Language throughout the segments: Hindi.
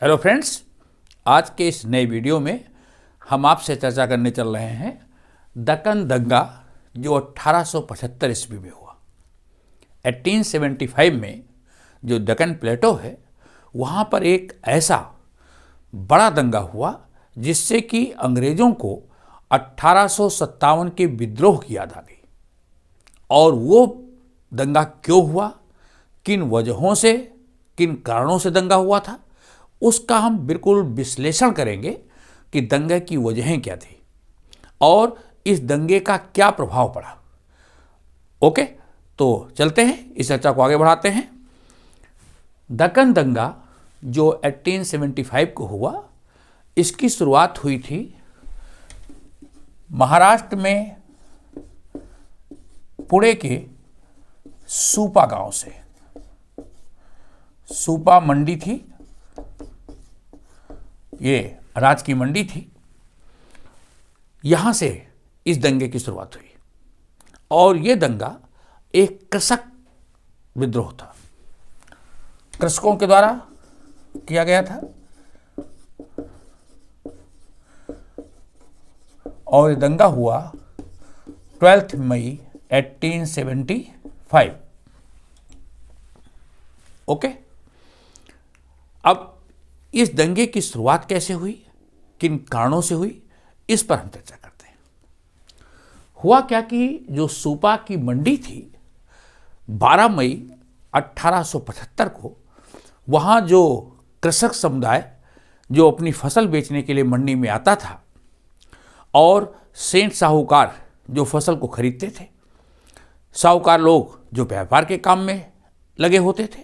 हेलो फ्रेंड्स, आज के इस नए वीडियो में हम आपसे चर्चा करने चल रहे हैं दक्कन दंगा जो 1875 ईस्वी में हुआ। 1875 में जो दक्कन प्लेटो है वहाँ पर एक ऐसा बड़ा दंगा हुआ जिससे कि अंग्रेज़ों को 1857 के विद्रोह की याद आ गई। और वो दंगा क्यों हुआ, किन वजहों से, किन कारणों से दंगा हुआ था, उसका हम बिल्कुल विश्लेषण करेंगे कि दंगे की वजहें क्या थी और इस दंगे का क्या प्रभाव पड़ा। ओके, तो चलते हैं, इस चर्चा को आगे बढ़ाते हैं। दक्कन दंगा जो 1875 को हुआ, इसकी शुरुआत हुई थी महाराष्ट्र में पुणे के सूपा गांव से। सूपा मंडी थी, ये अनाज की मंडी थी। यहां से इस दंगे की शुरुआत हुई और ये दंगा एक कृषक विद्रोह था, कृषकों के द्वारा किया गया था। और ये दंगा हुआ 12 मई 1875। ओके, अब इस दंगे की शुरुआत कैसे हुई, किन कारणों से हुई, इस पर हम चर्चा करते हैं। हुआ क्या कि जो सूपा की मंडी थी, 12 मई 1875 को वहाँ जो कृषक समुदाय जो अपनी फसल बेचने के लिए मंडी में आता था और सेठ साहूकार जो फसल को खरीदते थे, साहूकार लोग जो व्यापार के काम में लगे होते थे,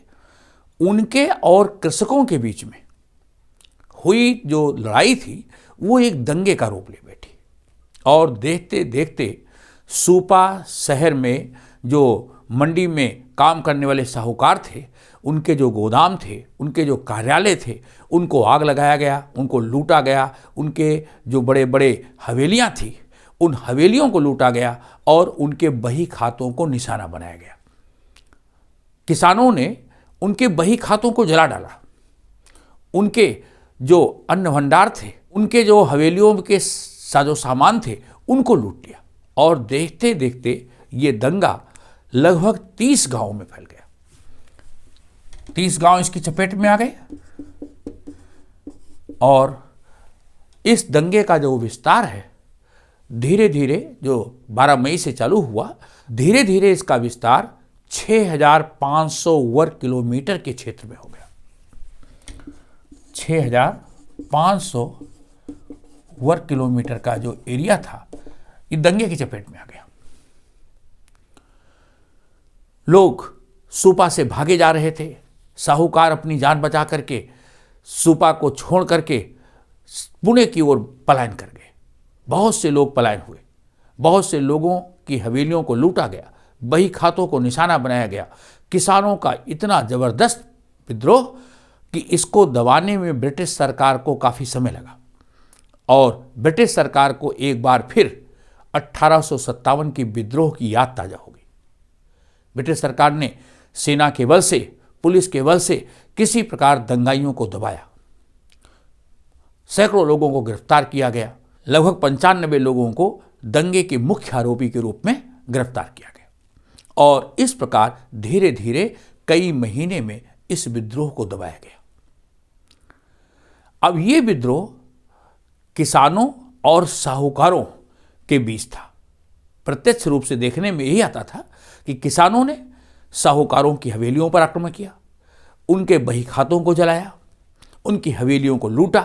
उनके और कृषकों के बीच में हुई जो लड़ाई थी वो एक दंगे का रूप ले बैठी। और देखते देखते सूपा शहर में जो मंडी में काम करने वाले साहूकार थे, उनके जो गोदाम थे, उनके जो कार्यालय थे, उनको आग लगाया गया, उनको लूटा गया। उनके जो बड़े बड़े हवेलियां थी, उन हवेलियों को लूटा गया और उनके बही खातों को निशाना बनाया गया। किसानों ने उनके बही खातों को जला डाला, उनके जो अन्न भंडार थे, उनके जो हवेलियों के साजो सामान थे, उनको लूट लिया। और देखते देखते ये दंगा लगभग 30 गांवों में फैल गया। 30 गांव इसकी चपेट में आ गए और इस दंगे का जो विस्तार है, धीरे धीरे जो 12 मई से चालू हुआ, धीरे धीरे इसका विस्तार 6500 वर्ग किलोमीटर के क्षेत्र में हो गया। 6500 वर्ग किलोमीटर का जो एरिया था, ये दंगे की चपेट में आ गया। लोग सूपा से भागे जा रहे थे। साहूकार अपनी जान बचा करके सूपा को छोड़ करके पुणे की ओर पलायन कर गए। बहुत से लोग पलायन हुए, बहुत से लोगों की हवेलियों को लूटा गया, बही खातों को निशाना बनाया गया। किसानों का इतना जबरदस्त विद्रोह कि इसको दबाने में ब्रिटिश सरकार को काफ़ी समय लगा। और ब्रिटिश सरकार को एक बार फिर 1857 की विद्रोह की याद ताज़ा हो गई। ब्रिटिश सरकार ने सेना के बल से, पुलिस के बल से किसी प्रकार दंगाइयों को दबाया। सैकड़ों लोगों को गिरफ्तार किया गया। लगभग 95 लोगों को दंगे के मुख्य आरोपी के रूप में गिरफ्तार किया गया। और इस प्रकार धीरे धीरे कई महीने में इस विद्रोह को दबाया गया। अब ये विद्रोह किसानों और साहूकारों के बीच था। प्रत्यक्ष रूप से देखने में यही आता था कि किसानों ने साहूकारों की हवेलियों पर आक्रमण किया, उनके बही खातों को जलाया, उनकी हवेलियों को लूटा।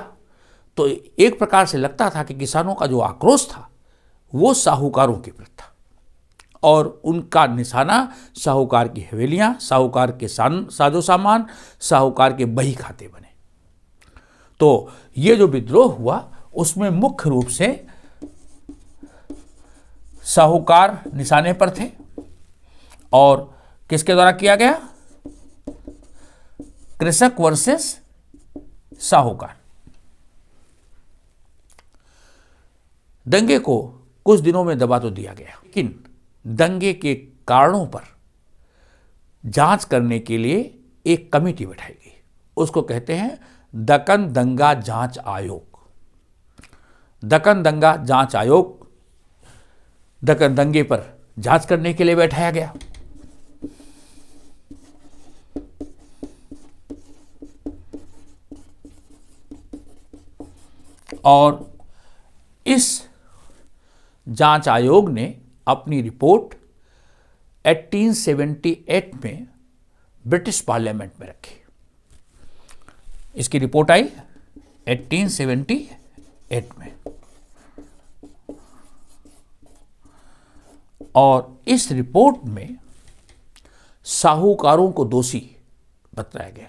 तो एक प्रकार से लगता था कि किसानों का जो आक्रोश था वो साहूकारों के प्रति था और उनका निशाना साहूकार की हवेलियां, साहूकार के साजो सामान, साहूकार के बही खाते बने। तो ये जो विद्रोह हुआ उसमें मुख्य रूप से साहूकार निशाने पर थे। और किसके द्वारा किया गया? कृषक वर्सेस साहूकार। दंगे को कुछ दिनों में दबा तो दिया गया, लेकिन दंगे के कारणों पर जांच करने के लिए एक कमेटी बैठाई गई। उसको कहते हैं दक्कन दंगा जांच आयोग। दक्कन दंगा जांच आयोग दक्कन दंगे पर जांच करने के लिए बैठाया गया। और इस जांच आयोग ने अपनी रिपोर्ट 1878 में ब्रिटिश पार्लियामेंट में रखी। इसकी रिपोर्ट आई 1878 में, और इस रिपोर्ट में साहूकारों को दोषी बताया गया।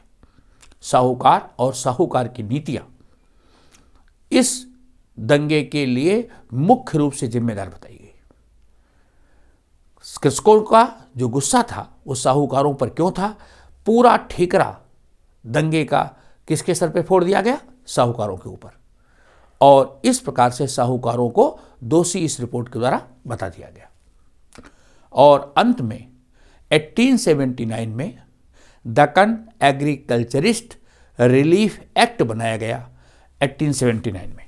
साहूकार और साहूकार की नीतियां इस दंगे के लिए मुख्य रूप से जिम्मेदार बताई गई। कृषकों का जो गुस्सा था वो साहूकारों पर क्यों था? पूरा ठिकरा दंगे का किसके सर पे फोड़ दिया गया? साहूकारों के ऊपर। और इस प्रकार से साहूकारों को दोषी इस रिपोर्ट के द्वारा बता दिया गया। और अंत में 1879 में दक्कन एग्रीकल्चरिस्ट रिलीफ एक्ट बनाया गया। 1879 में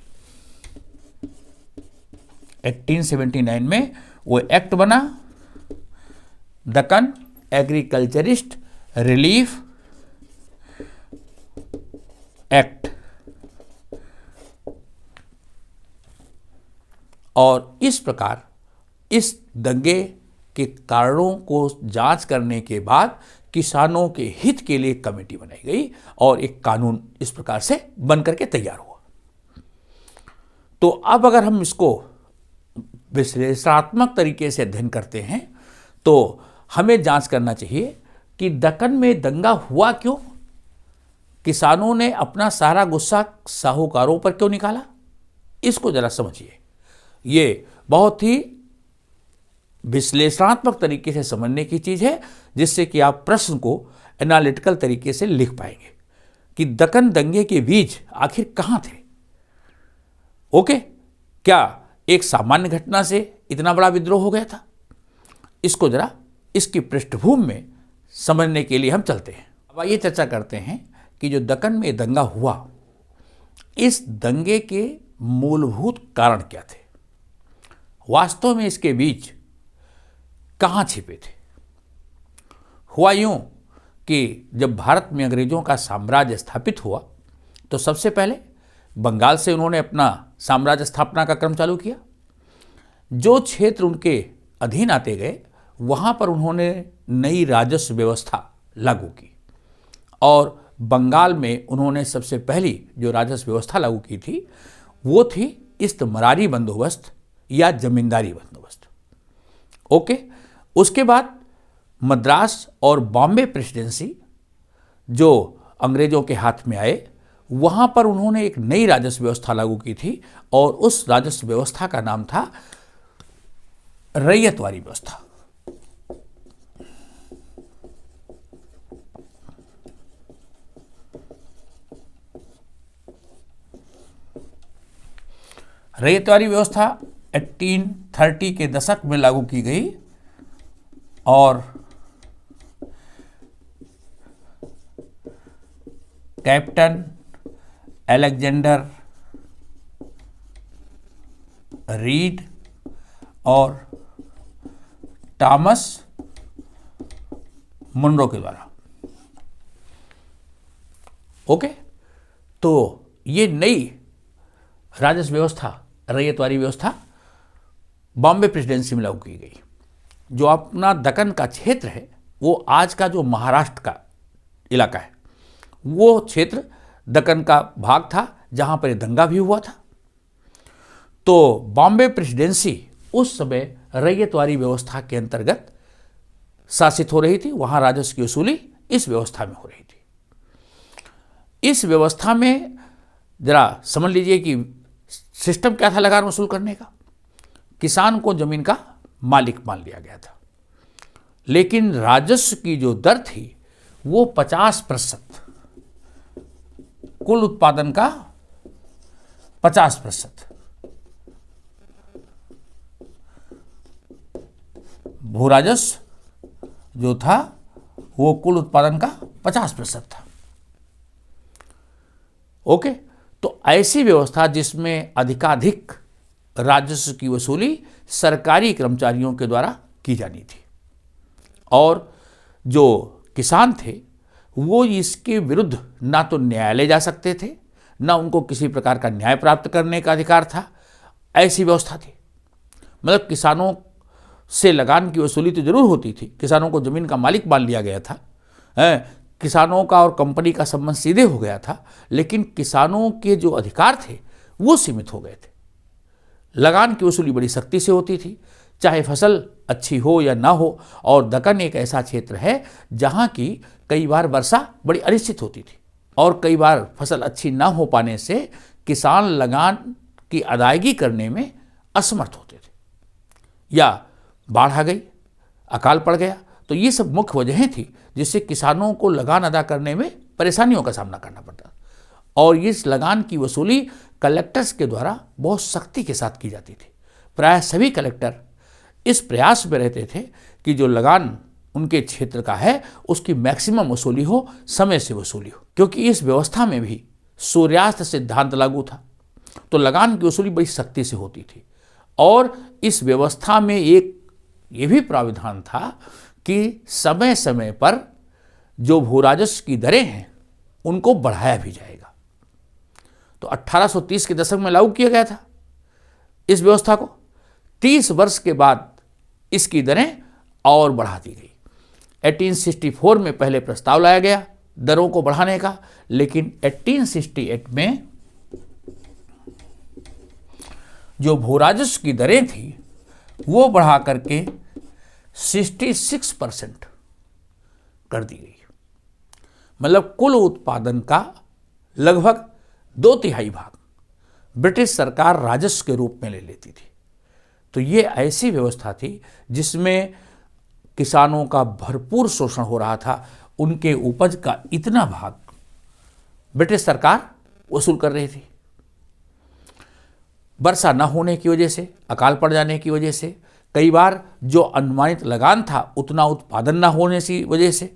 1879 में वो एक्ट बना, दक्कन एग्रीकल्चरिस्ट रिलीफ एक्ट। और इस प्रकार इस दंगे के कारणों को जांच करने के बाद किसानों के हित के लिए कमेटी बनाई गई और एक कानून इस प्रकार से बनकर के तैयार हुआ। तो अब अगर हम इसको विश्लेषणात्मक तरीके से अध्ययन करते हैं तो हमें जांच करना चाहिए कि दक्कन में दंगा हुआ क्यों? किसानों ने अपना सारा गुस्सा साहूकारों पर क्यों निकाला? इसको जरा समझिए। ये बहुत ही विश्लेषणात्मक तरीके से समझने की चीज है, जिससे कि आप प्रश्न को एनालिटिकल तरीके से लिख पाएंगे कि दक्कन दंगे के बीज आखिर कहां थे। ओके, क्या एक सामान्य घटना से इतना बड़ा विद्रोह हो गया था? इसको जरा इसकी पृष्ठभूमि में समझने के लिए हम चलते हैं। अब आइए चर्चा करते हैं कि जो दक्कन में दंगा हुआ, इस दंगे के मूलभूत कारण क्या थे? वास्तव में इसके बीज कहां छिपे थे? हुआ यूं कि जब भारत में अंग्रेजों का साम्राज्य स्थापित हुआ तो सबसे पहले बंगाल से उन्होंने अपना साम्राज्य स्थापना का क्रम चालू किया। जो क्षेत्र उनके अधीन आते गए वहां पर उन्होंने नई राजस्व व्यवस्था लागू की, और बंगाल में उन्होंने सबसे पहली जो राजस्व व्यवस्था लागू की थी वो थी इस्तमरारी बंदोबस्त या जमींदारी बंदोबस्त। ओके, उसके बाद मद्रास और बॉम्बे प्रेसिडेंसी जो अंग्रेजों के हाथ में आए, वहां पर उन्होंने एक नई राजस्व व्यवस्था लागू की थी, और उस राजस्व व्यवस्था का नाम था रैयतवारी व्यवस्था। रैयतवारी व्यवस्था 1830 के दशक में लागू की गई, और कैप्टन अलेक्जेंडर रीड और थॉमस मुनरो के द्वारा। ओके, तो ये नई राजस्व व्यवस्था, रैयतवारी व्यवस्था बॉम्बे प्रेसिडेंसी में लागू की गई। जो अपना दक्कन का क्षेत्र है, वो आज का जो महाराष्ट्र का इलाका है, वो क्षेत्र दक्कन का भाग था जहां पर दंगा भी हुआ था। तो बॉम्बे प्रेसिडेंसी उस समय रैयतवारी व्यवस्था के अंतर्गत शासित हो रही थी। वहां राजस्व की वसूली इस व्यवस्था में हो रही थी। इस व्यवस्था में जरा समझ लीजिए कि सिस्टम क्या था लगान वसूल करने का। किसान को जमीन का मालिक मान लिया गया था, लेकिन राजस्व की जो दर थी वो 50%, कुल उत्पादन का 50%। भू राजस्व जो था वो कुल उत्पादन का 50% था। ओके, तो ऐसी व्यवस्था जिसमें अधिकाधिक राजस्व की वसूली सरकारी कर्मचारियों के द्वारा की जानी थी और जो किसान थे वो इसके विरुद्ध ना तो न्यायालय जा सकते थे, ना उनको किसी प्रकार का न्याय प्राप्त करने का अधिकार था। ऐसी व्यवस्था थी। मतलब किसानों से लगान की वसूली तो जरूर होती थी, किसानों को जमीन का मालिक मान लिया गया था, किसानों का और कंपनी का संबंध सीधे हो गया था, लेकिन किसानों के जो अधिकार थे वो सीमित हो गए थे। लगान की वसूली बड़ी सख्ती से होती थी, चाहे फसल अच्छी हो या ना हो। और दक्कन एक ऐसा क्षेत्र है जहाँ की कई बार वर्षा बड़ी अनिश्चित होती थी और कई बार फसल अच्छी ना हो पाने से किसान लगान की अदायगी करने में असमर्थ होते थे, या बाढ़ आ गई, अकाल पड़ गया, तो ये सब मुख्य वजहें थी जिससे किसानों को लगान अदा करने में परेशानियों का सामना करना पड़ता। और इस लगान की वसूली कलेक्टर्स के द्वारा बहुत सख्ती के साथ की जाती थी। प्रायः सभी कलेक्टर इस प्रयास में रहते थे कि जो लगान उनके क्षेत्र का है उसकी मैक्सिमम वसूली हो, समय से वसूली हो, क्योंकि इस व्यवस्था में भी सूर्यास्त सिद्धांत लागू था। तो लगान की वसूली बड़ी सख्ती से होती थी और इस व्यवस्था में एक ये भी प्राविधान था कि समय समय पर जो भू राजस्व की दरें हैं उनको बढ़ाया भी जाएगा। तो 1830 के दशक में लागू किया गया था इस व्यवस्था को। 30 वर्ष के बाद इसकी दरें और बढ़ा दी गई। 1864 में पहले प्रस्ताव लाया गया दरों को बढ़ाने का, लेकिन 1868 में जो भू राजस्व की दरें थी वो बढ़ा करके 66% कर दी गई। मतलब कुल उत्पादन का लगभग 2/3 भाग ब्रिटिश सरकार राजस्व के रूप में ले लेती थी। तो ये ऐसी व्यवस्था थी जिसमें किसानों का भरपूर शोषण हो रहा था। उनके उपज का इतना भाग ब्रिटिश सरकार वसूल कर रही थी। वर्षा न होने की वजह से, अकाल पड़ जाने की वजह से, कई बार जो अनुमानित लगान था उतना उत्पादन न होने की वजह से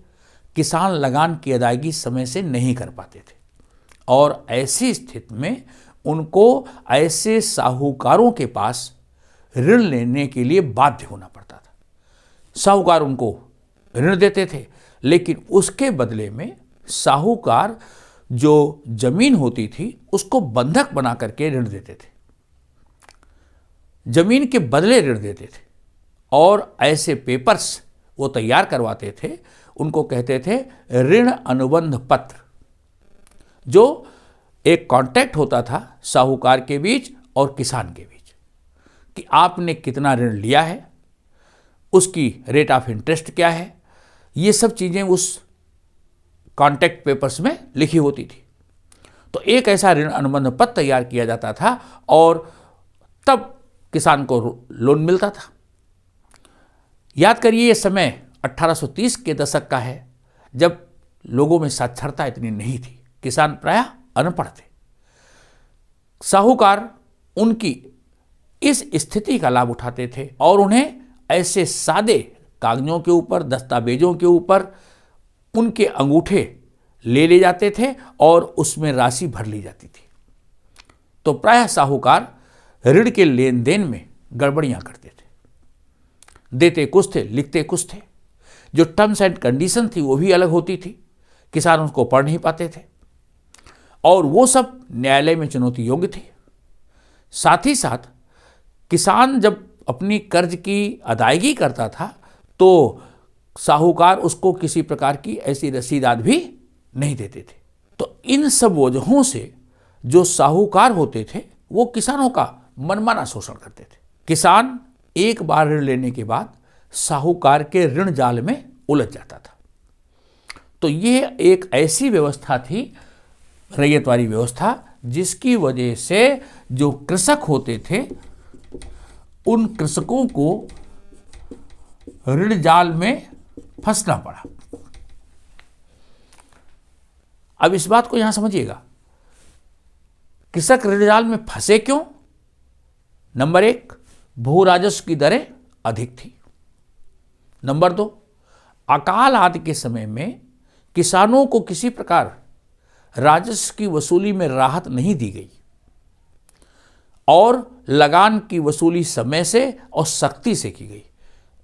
किसान लगान की अदायगी समय से नहीं कर पाते थे और ऐसी स्थिति में उनको ऐसे साहूकारों के पास ऋण लेने के लिए बाध्य होना पड़ता था। साहूकार उनको ऋण देते थे, लेकिन उसके बदले में साहूकार जो जमीन होती थी उसको बंधक बना करके ऋण देते थे, जमीन के बदले ऋण देते थे और ऐसे पेपर्स वो तैयार करवाते थे, उनको कहते थे ऋण अनुबंध पत्र, जो एक कॉन्ट्रैक्ट होता था साहूकार के बीच और किसान के बीच कि आपने कितना ऋण लिया है, उसकी रेट ऑफ इंटरेस्ट क्या है, ये सब चीज़ें उस कॉन्ट्रैक्ट पेपर्स में लिखी होती थी। तो एक ऐसा ऋण अनुबंध पत्र तैयार किया जाता था और तब किसान को लोन मिलता था। याद करिए ये समय 1830 के दशक का है, जब लोगों में साक्षरता इतनी नहीं थी, किसान प्रायः अनपढ़ थे। साहूकार उनकी इस स्थिति का लाभ उठाते थे और उन्हें ऐसे सादे कागजों के ऊपर, दस्तावेजों के ऊपर उनके अंगूठे ले जाते थे और उसमें राशि भर ली जाती थी। तो प्रायः साहूकार ऋण के लेन देन में गड़बड़ियां करते थे, देते कुछ थे, लिखते कुछ थे। जो टर्म्स एंड कंडीशन थी वो भी अलग होती थी, किसान उसको पढ़ नहीं पाते थे और वो सब न्यायालय में चुनौती योग्य थी। साथ ही साथ किसान जब अपनी कर्ज की अदायगी करता था तो साहूकार उसको किसी प्रकार की ऐसी रसीदाद भी नहीं देते थे। तो इन सब वजहों से जो साहूकार होते थे वो किसानों का मनमाना शोषण करते थे। किसान एक बार ऋण लेने के बाद साहूकार के ऋण जाल में उलझ जाता था। तो ये एक ऐसी व्यवस्था थी, रैयतवाड़ी व्यवस्था, जिसकी वजह से जो कृषक होते थे उन कृषकों को ऋण जाल में फंसना पड़ा। अब इस बात को यहां समझिएगा, कृषक ऋण जाल में फंसे क्यों? नंबर 1, भू राजस्व की दरें अधिक थी। नंबर 2, अकाल आदि के समय में किसानों को किसी प्रकार राजस्व की वसूली में राहत नहीं दी गई और लगान की वसूली समय से और सख्ती से की गई।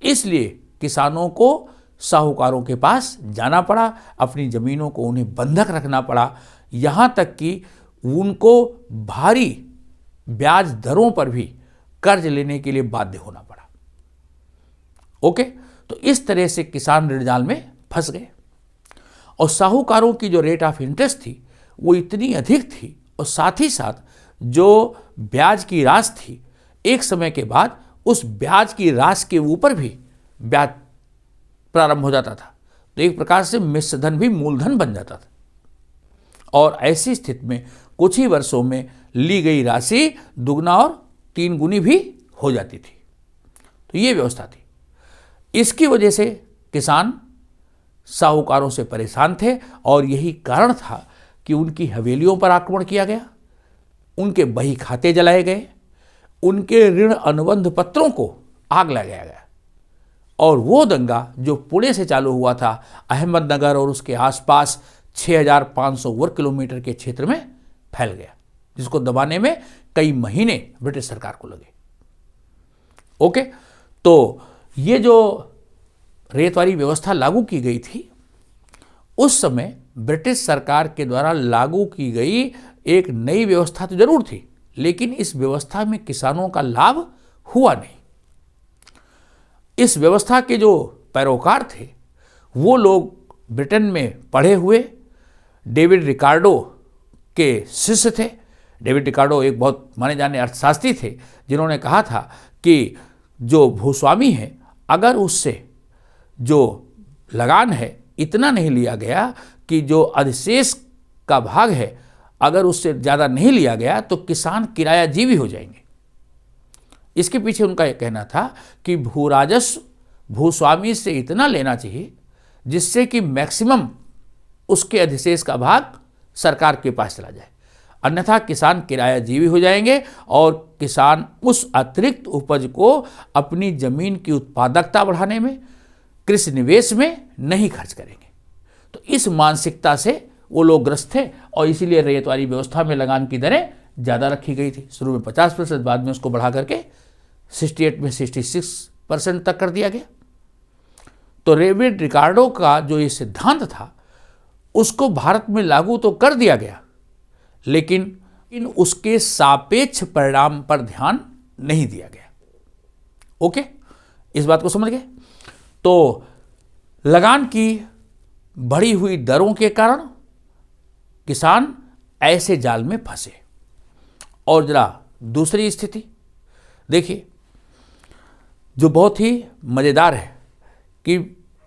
इसलिए किसानों को साहूकारों के पास जाना पड़ा, अपनी ज़मीनों को उन्हें बंधक रखना पड़ा, यहाँ तक कि उनको भारी ब्याज दरों पर भी कर्ज लेने के लिए बाध्य होना पड़ा। ओके, तो इस तरह से किसान ऋण जाल में फंस गए और साहूकारों की जो रेट ऑफ इंटरेस्ट थी वो इतनी अधिक थी और साथ ही साथ जो ब्याज की राशि थी, एक समय के बाद उस ब्याज की राशि के ऊपर भी ब्याज प्रारंभ हो जाता था। तो एक प्रकार से मिश्र धन भी मूलधन बन जाता था और ऐसी स्थिति में कुछ ही वर्षों में ली गई राशि दुगना और 3 गुनी भी हो जाती थी। तो ये व्यवस्था थी। इसकी वजह से किसान साहूकारों से परेशान थे और यही कारण था कि उनकी हवेलियों पर आक्रमण किया गया, उनके बही खाते जलाए गए, उनके ऋण अनुबंध पत्रों को आग लगाया गया और वो दंगा जो पुणे से चालू हुआ था अहमदनगर और उसके आसपास 6500 वर्ग किलोमीटर के क्षेत्र में फैल गया, जिसको दबाने में कई महीने ब्रिटिश सरकार को लगे। ओके, तो ये जो रेत वाली व्यवस्था लागू की गई थी, उस समय ब्रिटिश सरकार के द्वारा लागू की गई एक नई व्यवस्था तो जरूर थी, लेकिन इस व्यवस्था में किसानों का लाभ हुआ नहीं। इस व्यवस्था के जो पैरोकार थे वो लोग ब्रिटेन में पढ़े हुए डेविड रिकार्डो के शिष्य थे। डेविड रिकार्डो एक बहुत माने जाने अर्थशास्त्री थे, जिन्होंने कहा था कि जो भूस्वामी है, अगर उससे जो लगान है इतना नहीं लिया गया कि जो अधिशेष का भाग है अगर उससे ज़्यादा नहीं लिया गया तो किसान किरायाजीवी हो जाएंगे। इसके पीछे उनका यह कहना था कि भू राजस्व भूस्वामी से इतना लेना चाहिए जिससे कि मैक्सिमम उसके अधिशेष का भाग सरकार के पास चला जाए, अन्यथा किसान किरायाजीवी हो जाएंगे और किसान उस अतिरिक्त उपज को अपनी जमीन की उत्पादकता बढ़ाने में, कृषि निवेश में नहीं खर्च करेंगे। तो इस मानसिकता से वो लोग ग्रस्त थे और इसीलिए रेत वाली व्यवस्था में लगान की दरें ज़्यादा रखी गई थी। शुरू में 50%, बाद में उसको बढ़ा करके 68 में 66% तक कर दिया गया। तो डेविड रिकार्डो का जो ये सिद्धांत था उसको भारत में लागू तो कर दिया गया, लेकिन उसके सापेक्ष परिणाम पर ध्यान नहीं दिया गया। ओके, इस बात को समझ गए। तो लगान की बढ़ी हुई दरों के कारण किसान ऐसे जाल में फंसे। और जरा दूसरी स्थिति देखिए, जो बहुत ही मज़ेदार है कि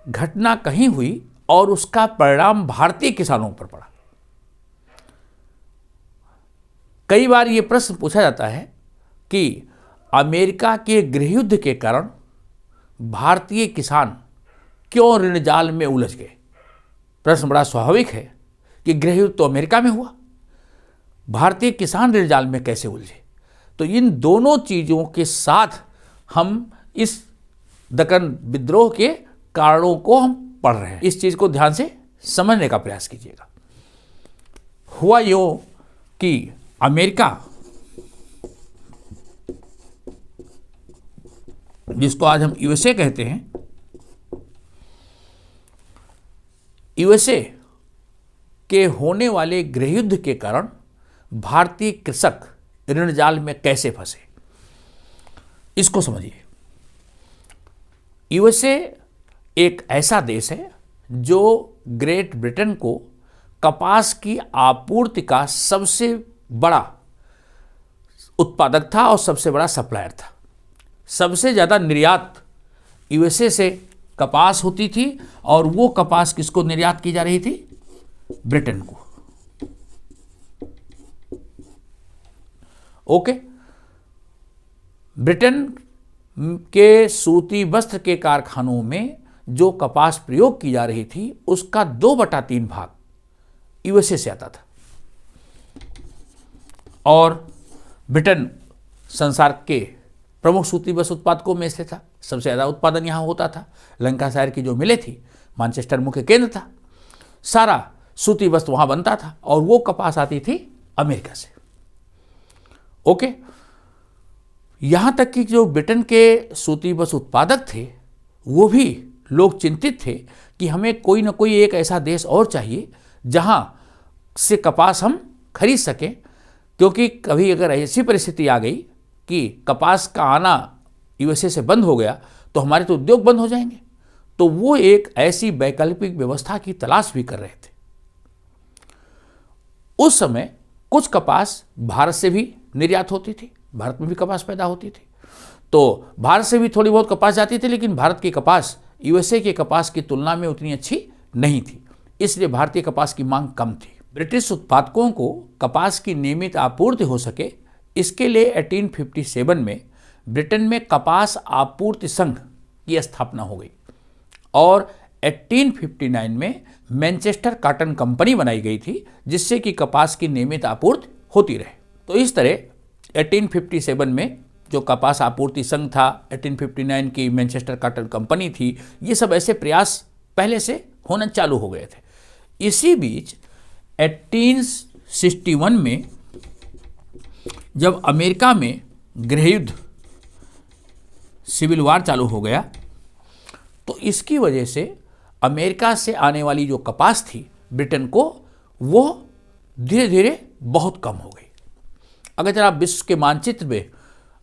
घटना कहीं हुई और उसका परिणाम भारतीय किसानों पर पड़ा। कई बार ये प्रश्न पूछा जाता है कि अमेरिका के गृहयुद्ध के कारण भारतीय किसान क्यों ऋण जाल में उलझ गए। प्रश्न बड़ा स्वाभाविक है कि गृहयुद्ध तो अमेरिका में हुआ, भारतीय किसान ऋण जाल में कैसे उलझे। तो इन दोनों चीज़ों के साथ हम इस दक्कन विद्रोह के कारणों को हम पढ़ रहे हैं। इस चीज़ को ध्यान से समझने का प्रयास कीजिएगा। हुआ यूँ कि अमेरिका, जिसको आज हम यूएसए कहते हैं, यूएसए के होने वाले गृहयुद्ध के कारण भारतीय कृषक ऋण जाल में कैसे फंसे, इसको समझिए। यूएसए एक ऐसा देश है जो ग्रेट ब्रिटेन को कपास की आपूर्ति का सबसे बड़ा उत्पादक था और सबसे बड़ा सप्लायर था। सबसे ज़्यादा निर्यात यूएसए से कपास होती थी और वो कपास किसको निर्यात की जा रही थी? ब्रिटेन को। ओके, ब्रिटेन के सूती वस्त्र के कारखानों में जो कपास प्रयोग की जा रही थी उसका 2/3 भाग यूएसए से आता था और ब्रिटेन संसार के प्रमुख सूती वस्त्र उत्पादकों में से था। सबसे ज़्यादा उत्पादन यहाँ होता था। लंकाशायर की जो मिलें थी, मैनचेस्टर मुख्य केंद्र था। सारा सूती वस्त्र वहां बनता था और वो कपास आती थी अमेरिका से। ओके, यहां तक कि जो ब्रिटेन के सूती वस्त्र उत्पादक थे वो भी लोग चिंतित थे कि हमें कोई ना कोई एक ऐसा देश और चाहिए जहां से कपास हम खरीद सकें, क्योंकि कभी अगर ऐसी परिस्थिति आ गई कि कपास का आना यूएसए से बंद हो गया तो हमारे तो उद्योग बंद हो जाएंगे। तो वो एक ऐसी वैकल्पिक व्यवस्था की तलाश भी कर रहे थे। उस समय कुछ कपास भारत से भी निर्यात होती थी, भारत में भी कपास पैदा होती थी, तो भारत से भी थोड़ी बहुत कपास जाती थी, लेकिन भारत की कपास यूएसए के कपास की तुलना में उतनी अच्छी नहीं थी, इसलिए भारतीय कपास की मांग कम थी। ब्रिटिश उत्पादकों को कपास की नियमित आपूर्ति हो सके, इसके लिए 1857 में ब्रिटेन में कपास आपूर्ति संघ की स्थापना हो गई और 1859 में मैनचेस्टर कॉटन कंपनी बनाई गई थी, जिससे कि कपास की नियमित आपूर्ति होती रहे। तो इस तरह 1857 में जो कपास आपूर्ति संघ था, 1859 की मैनचेस्टर कॉटन कंपनी थी, ये सब ऐसे प्रयास पहले से होना चालू हो गए थे। इसी बीच 1861 में जब अमेरिका में गृहयुद्ध, सिविल वार चालू हो गया, तो इसकी वजह से अमेरिका से आने वाली जो कपास थी ब्रिटेन को, वो धीरे धीरे बहुत कम हो गई। अगर जरा आप विश्व के मानचित्र में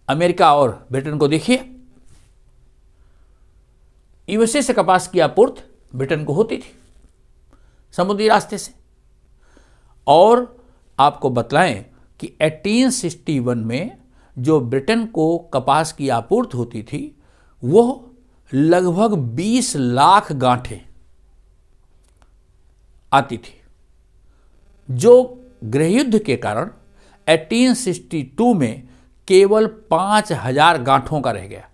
अमेरिका और ब्रिटेन को देखिए, यूएसए से कपास की आपूर्ति ब्रिटेन को होती थी समुद्री रास्ते से, और आपको बतलाएं कि 1861 में जो ब्रिटेन को कपास की आपूर्ति होती थी वो लगभग 20 लाख गांठें आती थी, जो गृहयुद्ध के कारण 1862 में केवल 5000 गांठों का रह गया।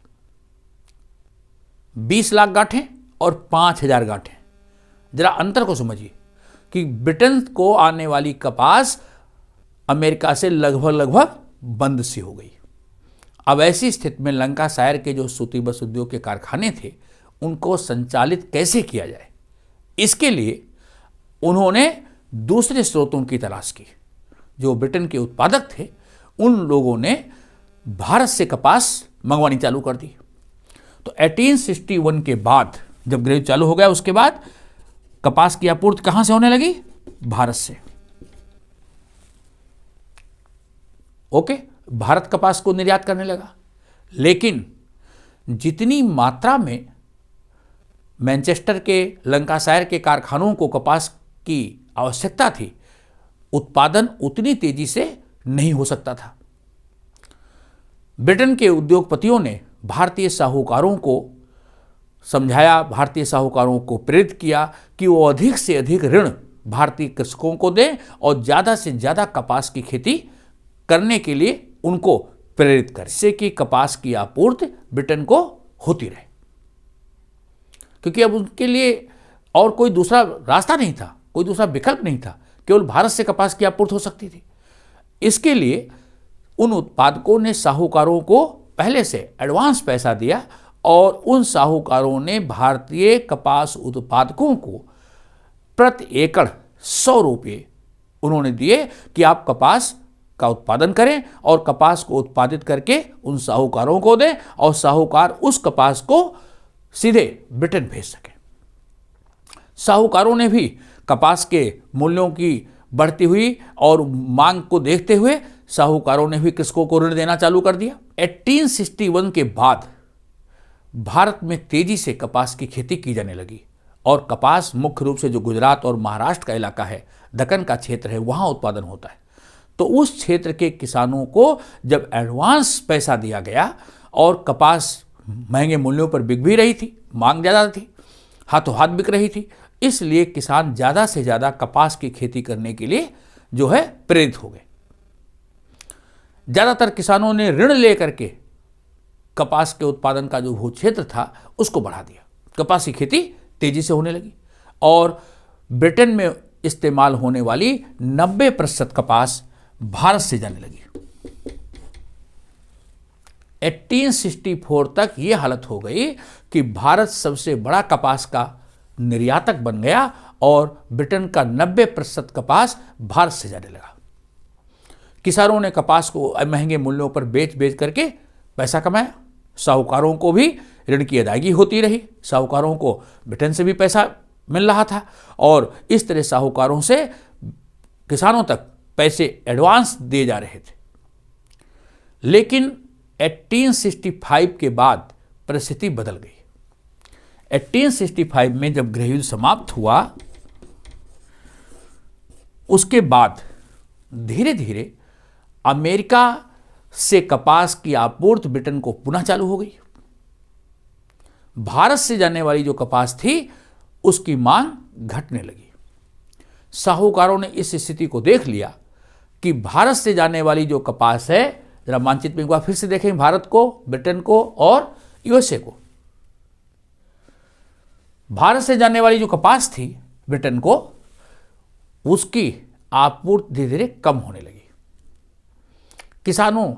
20 लाख गांठें और 5000 गांठें, जरा अंतर को समझिए कि ब्रिटेन को आने वाली कपास अमेरिका से लगभग बंद सी हो गई। अब ऐसी स्थिति में लंकाशायर के जो सूती वस्त्र उद्योग के कारखाने थे, उनको संचालित कैसे किया जाए, इसके लिए उन्होंने दूसरे स्रोतों की तलाश की। जो ब्रिटेन के उत्पादक थे, उन लोगों ने भारत से कपास मंगवानी चालू कर दी। तो 1861 के बाद जब गृहयुद्ध चालू हो गया, उसके बाद कपास की आपूर्ति कहां से होने लगी? भारत से। ओके, भारत कपास को निर्यात करने लगा, लेकिन जितनी मात्रा में मैनचेस्टर के, लंकाशायर के कारखानों को कपास की आवश्यकता थी, उत्पादन उतनी तेजी से नहीं हो सकता था। ब्रिटेन के उद्योगपतियों ने भारतीय साहूकारों को समझाया, भारतीय साहूकारों को प्रेरित किया कि वो अधिक से अधिक ऋण भारतीय कृषकों को दें और ज़्यादा से ज़्यादा कपास की खेती करने के लिए उनको प्रेरित करें, जिससे कि कपास की आपूर्ति ब्रिटेन को होती रहे। क्योंकि अब उनके लिए और कोई दूसरा रास्ता नहीं था, कोई दूसरा विकल्प नहीं था, केवल भारत से कपास की आपूर्ति हो सकती थी। इसके लिए उन उत्पादकों ने साहूकारों को पहले से एडवांस पैसा दिया और उन साहूकारों ने भारतीय कपास उत्पादकों को प्रति एकड़ 100 रुपये उन्होंने दिए कि आप कपास का उत्पादन करें और कपास को उत्पादित करके उन साहूकारों को दें और साहूकार उस कपास को सीधे ब्रिटेन भेज सकें। साहूकारों ने भी कपास के मूल्यों की बढ़ती हुई और मांग को देखते हुए साहूकारों ने भी कृषकों को ऋण देना चालू कर दिया। 1861 के बाद भारत में तेजी से कपास की खेती की जाने लगी और कपास मुख्य रूप से जो गुजरात और महाराष्ट्र का इलाका है, दक्कन का क्षेत्र है, वहां उत्पादन होता है। तो उस क्षेत्र के किसानों को जब एडवांस पैसा दिया गया और कपास महंगे मूल्यों पर बिक भी रही थी, मांग ज़्यादा थी, हाथों हाथ बिक रही थी, इसलिए किसान ज़्यादा से ज़्यादा कपास की खेती करने के लिए जो है प्रेरित हो गए। ज़्यादातर किसानों ने ऋण लेकर के कपास के उत्पादन का जो भू क्षेत्र था उसको बढ़ा दिया। कपास की खेती तेजी से होने लगी और ब्रिटेन में इस्तेमाल होने वाली 90% कपास भारत से जाने लगी। 1864 तक ये हालत हो गई कि भारत सबसे बड़ा कपास का निर्यातक बन गया और ब्रिटेन का 90% कपास भारत से जाने लगा। किसानों ने कपास को महंगे मूल्यों पर बेच बेच करके पैसा कमाया। साहूकारों को भी ऋण की अदायगी होती रही, साहूकारों को ब्रिटेन से भी पैसा मिल रहा था और इस तरह साहूकारों से किसानों तक पैसे एडवांस दिए जा रहे थे। लेकिन 1865 के बाद परिस्थिति बदल गई। 1865 में जब गृह युद्ध समाप्त हुआ, उसके बाद धीरे धीरे अमेरिका से कपास की आपूर्ति ब्रिटेन को पुनः चालू हो गई। भारत से जाने वाली जो कपास थी उसकी मांग घटने लगी। साहूकारों ने इस स्थिति को देख लिया कि भारत से जाने वाली जो कपास है, जरा मानचित्र में एक बार फिर से देखें, भारत को, ब्रिटेन को और यूएसए को। भारत से जाने वाली जो कपास थी ब्रिटेन को, उसकी आपूर्ति धीरे धीरे कम होने लगी। किसानों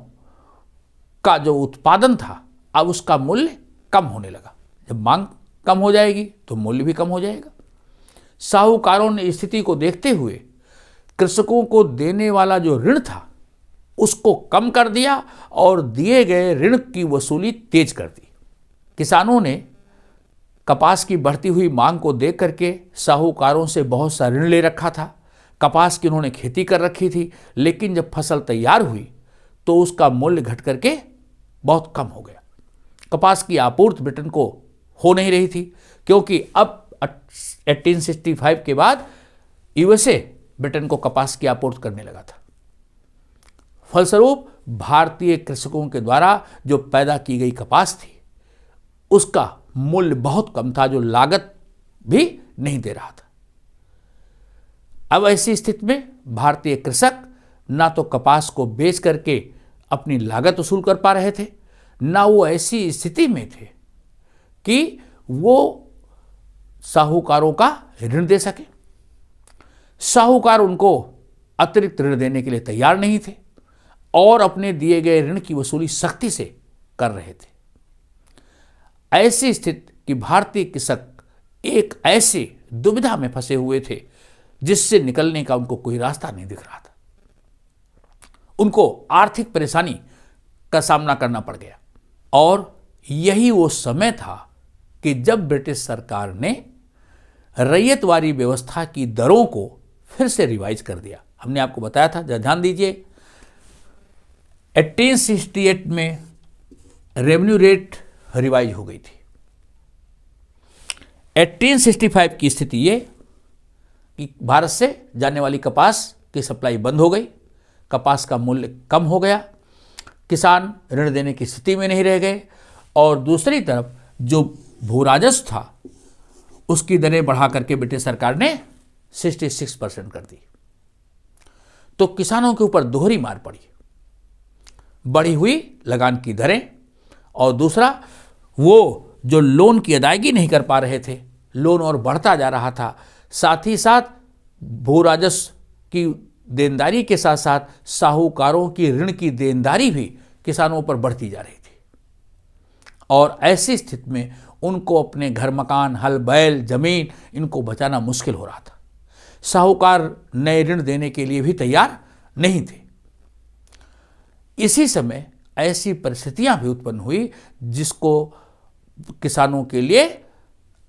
का जो उत्पादन था अब उसका मूल्य कम होने लगा। जब मांग कम हो जाएगी तो मूल्य भी कम हो जाएगा। साहूकारों ने स्थिति को देखते हुए कृषकों को देने वाला जो ऋण था उसको कम कर दिया और दिए गए ऋण की वसूली तेज कर दी। किसानों ने कपास की बढ़ती हुई मांग को देख करके साहूकारों से बहुत सा ऋण ले रखा था। कपास की उन्होंने खेती कर रखी थी, लेकिन जब फसल तैयार हुई तो उसका मूल्य घट करके बहुत कम हो गया। कपास की आपूर्ति ब्रिटेन को हो नहीं रही थी, क्योंकि अब 1865 के बाद यूएसए ब्रिटेन को कपास की आपूर्ति करने लगा था। फलस्वरूप भारतीय कृषकों के द्वारा जो पैदा की गई कपास थी उसका मूल्य बहुत कम था, जो लागत भी नहीं दे रहा था। अब ऐसी स्थिति में भारतीय कृषक ना तो कपास को बेच करके अपनी लागत वसूल कर पा रहे थे, ना वो ऐसी स्थिति में थे कि वो साहूकारों का ऋण दे सके। साहूकार उनको अतिरिक्त ऋण देने के लिए तैयार नहीं थे और अपने दिए गए ऋण की वसूली सख्ती से कर रहे थे। ऐसी स्थिति कि भारतीय कृषक एक ऐसी दुविधा में फंसे हुए थे जिससे निकलने का उनको कोई रास्ता नहीं दिख रहा था। उनको आर्थिक परेशानी का सामना करना पड़ गया और यही वो समय था कि जब ब्रिटिश सरकार ने रैयतवारी व्यवस्था की दरों को फिर से रिवाइज कर दिया। हमने आपको बताया था, जरा ध्यान दीजिए, 1868 में रेवेन्यू रेट रिवाइज हो गई थी। 1865 की स्थिति ये कि भारत से जाने वाली कपास की सप्लाई बंद हो गई, कपास का मूल्य कम हो गया, किसान ऋण देने की स्थिति में नहीं रह गए और दूसरी तरफ जो भू राजस्व था उसकी दरें बढ़ा करके ब्रिटिश सरकार ने 66% कर दी। तो किसानों के ऊपर दोहरी मार पड़ी, बढ़ी हुई लगान की दरें और दूसरा वो जो लोन की अदायगी नहीं कर पा रहे थे, लोन और बढ़ता जा रहा था। साथ ही साथ भू राजस्व की देनदारी के साथ साथ साहूकारों की ऋण की देनदारी भी किसानों पर बढ़ती जा रही थी और ऐसी स्थिति में उनको अपने घर मकान, हल बैल, जमीन इनको बचाना मुश्किल हो रहा था। साहूकार नए ऋण देने के लिए भी तैयार नहीं थे। इसी समय ऐसी परिस्थितियां भी उत्पन्न हुई जिसको किसानों के लिए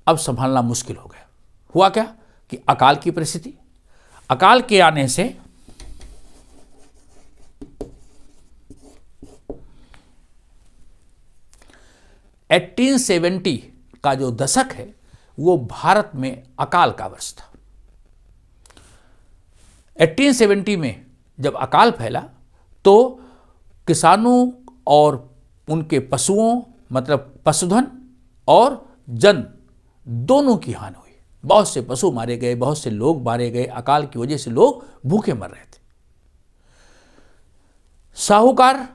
अब संभालना मुश्किल हो गया। हुआ क्या कि अकाल की परिस्थिति, अकाल के आने से एटीन 1870 का जो दशक है वो भारत में अकाल का वर्ष था। 1870 में जब अकाल फैला तो किसानों और उनके पशुओं, मतलब पशुधन और जन दोनों की हानि हुई। बहुत से पशु मारे गए, बहुत से लोग मारे गए, अकाल की वजह से लोग भूखे मर रहे थे। साहूकार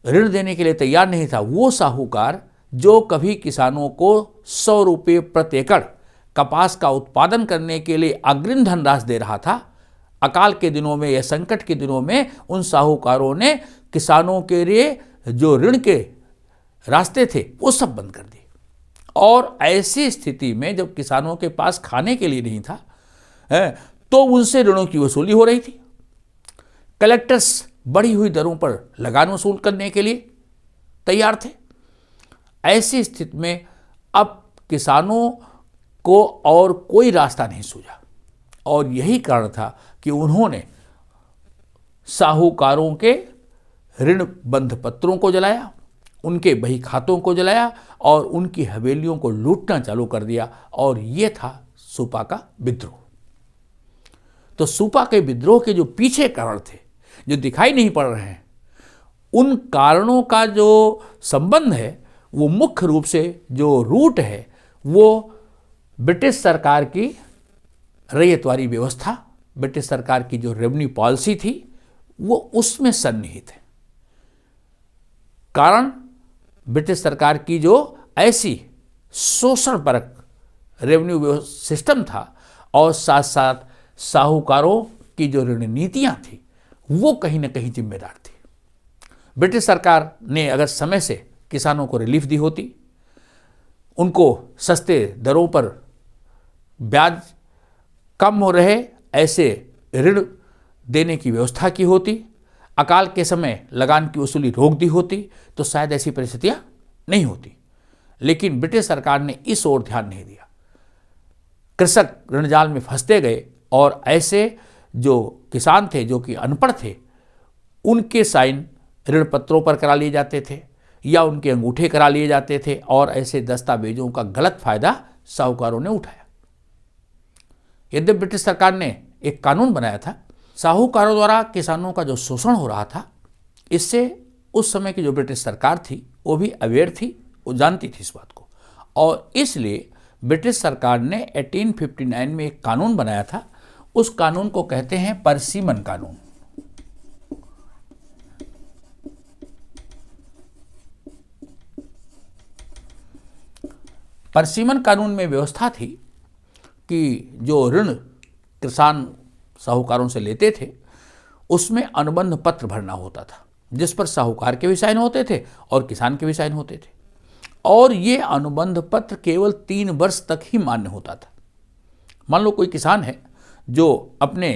ऋण देने के लिए तैयार नहीं था। वो साहूकार जो कभी किसानों को 100 रुपये प्रति एकड़ कपास का उत्पादन करने के लिए अग्रिम धनराशि दे रहा था, अकाल के दिनों में या संकट के दिनों में उन साहूकारों ने किसानों के लिए जो ऋण के रास्ते थे वो सब बंद कर दिए। और ऐसी स्थिति में जब किसानों के पास खाने के लिए नहीं था है, तो उनसे ऋणों की वसूली हो रही थी। कलेक्टर्स बढ़ी हुई दरों पर लगान वसूल करने के लिए तैयार थे। ऐसी स्थिति में अब किसानों को और कोई रास्ता नहीं सूझा और यही कारण था कि उन्होंने साहूकारों के ऋण बंध पत्रों को जलाया, उनके बही खातों को जलाया और उनकी हवेलियों को लूटना चालू कर दिया। और यह था सुपा का विद्रोह। तो सुपा के विद्रोह के जो पीछे कारण थे, जो दिखाई नहीं पड़ रहे हैं, उन कारणों का जो संबंध है, वो मुख्य रूप से जो रूट है, वो ब्रिटिश सरकार की रैयतवारी व्यवस्था, ब्रिटिश सरकार की जो रेवेन्यू पॉलिसी थी, वो उसमें सन्निहित है। कारण ब्रिटिश सरकार की जो ऐसी शोषणपरक रेवेन्यू सिस्टम था और साथ साथ साहूकारों की जो रणनीतियां थी, वो कहीं ना कहीं जिम्मेदार थी। ब्रिटिश सरकार ने अगर समय से किसानों को रिलीफ दी होती, उनको सस्ते दरों पर ब्याज कम हो रहे ऐसे ऋण देने की व्यवस्था की होती, अकाल के समय लगान की वसूली रोक दी होती, तो शायद ऐसी परिस्थितियां नहीं होती। लेकिन ब्रिटिश सरकार ने इस ओर ध्यान नहीं दिया। कृषक ऋणजाल में फंसते गए और ऐसे जो किसान थे, जो कि अनपढ़ थे, उनके साइन ऋण पत्रों पर करा लिए जाते थे या उनके अंगूठे करा लिए जाते थे और ऐसे दस्तावेजों का गलत फायदा साहूकारों ने उठाया। यद्यपि ब्रिटिश सरकार ने एक कानून बनाया था, साहूकारों द्वारा किसानों का जो शोषण हो रहा था, इससे उस समय की जो ब्रिटिश सरकार थी वो भी अवेयर थी, वो जानती थी इस बात को। और इसलिए ब्रिटिश सरकार ने 1859 में एक कानून बनाया था। उस कानून को कहते हैं परसिमन कानून। परसिमन कानून में व्यवस्था थी कि जो ऋण किसान साहूकारों से लेते थे, उसमें अनुबंध पत्र भरना होता था, जिस पर साहूकार के भी साइन होते थे और किसान के भी साइन होते थे। और ये अनुबंध पत्र केवल 3 वर्ष तक ही मान्य होता था। मान लो कोई किसान है जो अपने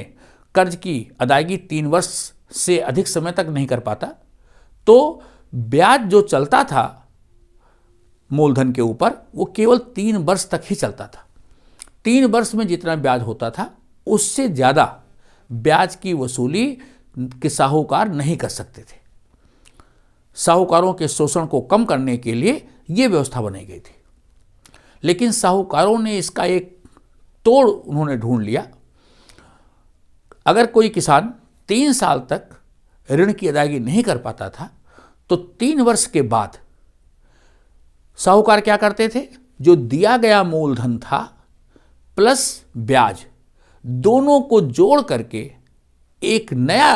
कर्ज की अदायगी 3 वर्ष से अधिक समय तक नहीं कर पाता, तो ब्याज जो चलता था मूलधन के ऊपर, वो केवल 3 वर्ष तक ही चलता था। 3 वर्ष में जितना ब्याज होता था, उससे ज़्यादा ब्याज की वसूली के साहूकार नहीं कर सकते थे। साहूकारों के शोषण को कम करने के लिए यह व्यवस्था बनाई गई थी। लेकिन साहूकारों ने इसका एक तोड़ उन्होंने ढूंढ लिया। अगर कोई किसान 3 साल तक ऋण की अदायगी नहीं कर पाता था, तो 3 वर्ष के बाद साहूकार क्या करते थे, जो दिया गया मूलधन था प्लस ब्याज, दोनों को जोड़ करके एक नया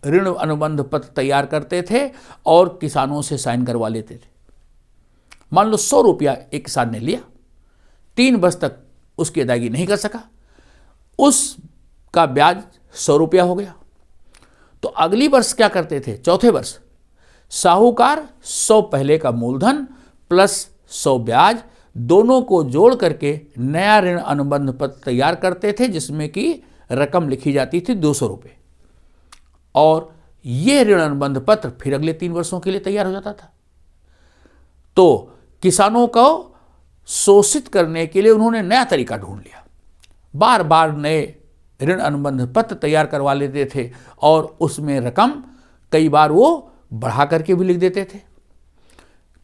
ऋण अनुबंध पत्र तैयार करते थे और किसानों से साइन करवा लेते थे। मान लो 100 रुपया एक किसान ने लिया, 3 वर्ष तक उसकी अदायगी नहीं कर सका, उसका ब्याज 100 रुपया हो गया। तो अगली वर्ष क्या करते थे, चौथे वर्ष साहूकार 100 पहले का मूलधन प्लस 100 ब्याज, दोनों को जोड़ करके नया ऋण अनुबंध पत्र तैयार करते थे, जिसमें कि रकम लिखी जाती थी 200 रुपये। और यह ऋण अनुबंध पत्र फिर अगले 3 वर्षों के लिए तैयार हो जाता था। तो किसानों को शोषित करने के लिए उन्होंने नया तरीका ढूंढ लिया। बार बार नए ऋण अनुबंध पत्र तैयार करवा लेते थे और उसमें रकम कई बार वो बढ़ा करके भी लिख देते थे।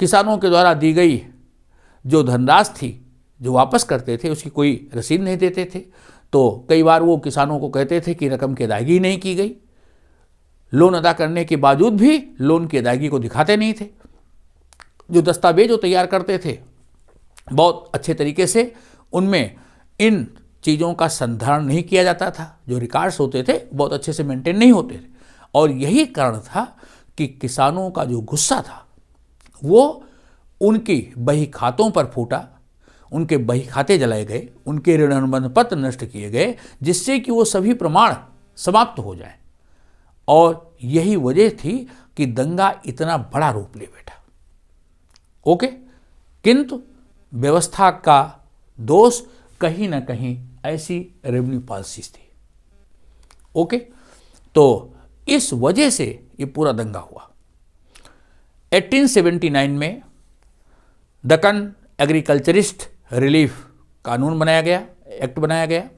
किसानों के द्वारा दी गई जो धनराशि थी, जो वापस करते थे, उसकी कोई रसीद नहीं देते थे। तो कई बार वो किसानों को कहते थे कि रकम की अदायगी नहीं की गई। लोन अदा करने के बावजूद भी लोन की अदायगी को दिखाते नहीं थे। जो दस्तावेज वो तैयार करते थे बहुत अच्छे तरीके से, उनमें इन चीज़ों का संधारण नहीं किया जाता था। जो रिकॉर्ड्स होते थे बहुत अच्छे से मेंटेन नहीं होते थे। और यही कारण था कि किसानों का जो गुस्सा था वो उनकी बही खातों पर फूटा, उनके बही खाते जलाए गए, उनके ऋण अनुबंध पत्र नष्ट किए गए, जिससे कि वो सभी प्रमाण समाप्त हो जाएं। और यही वजह थी कि दंगा इतना बड़ा रूप ले बैठा। ओके, किंतु व्यवस्था का दोष कहीं ना कहीं ऐसी रेवेन्यू पॉलिसीज थी। ओके, तो इस वजह से ये पूरा दंगा हुआ। 1879 में दक्कन एग्रीकल्चरिस्ट रिलीफ कानून बनाया गया, एक्ट बनाया गया,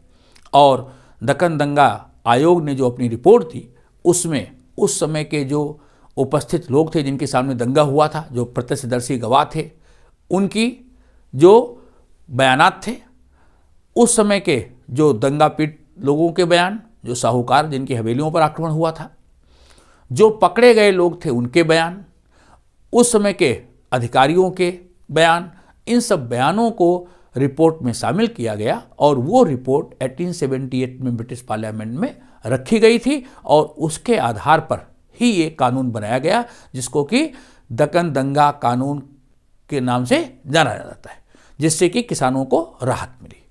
और दक्कन दंगा आयोग ने जो अपनी रिपोर्ट दी उसमें उस समय के जो उपस्थित लोग थे जिनके सामने दंगा हुआ था, जो प्रत्यक्षदर्शी गवाह थे, उनकी जो बयानात थे, उस समय के जो दंगा पीड़ित लोगों के बयान, जो साहूकार जिनकी हवेलियों पर आक्रमण हुआ था, जो पकड़े गए लोग थे उनके बयान, उस समय के अधिकारियों के बयान, इन सब बयानों को रिपोर्ट में शामिल किया गया और वो रिपोर्ट 1878 में ब्रिटिश पार्लियामेंट में रखी गई थी और उसके आधार पर ही ये कानून बनाया गया जिसको कि दक्कन दंगा कानून के नाम से जाना जाता है, जिससे कि किसानों को राहत मिली।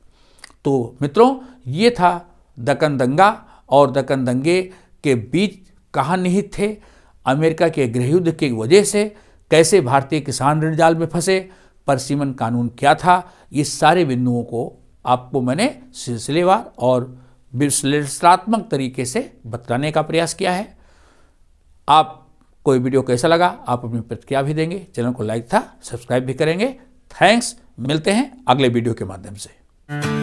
तो मित्रों, ये था दक्कन दंगा, और दक्कन दंगे के बीच कहाँ निहित थे, अमेरिका के गृहयुद्ध की वजह से कैसे भारतीय किसान ऋण जाल में फंसे, परसिमन कानून क्या था, ये सारे बिंदुओं को आपको मैंने सिलसिलेवार और विश्लेषणात्मक तरीके से बताने का प्रयास किया है। आपको ये वीडियो कैसा लगा, आप अपनी प्रतिक्रिया भी देंगे, चैनल को लाइक था सब्सक्राइब भी करेंगे। थैंक्स, मिलते हैं अगले वीडियो के माध्यम से।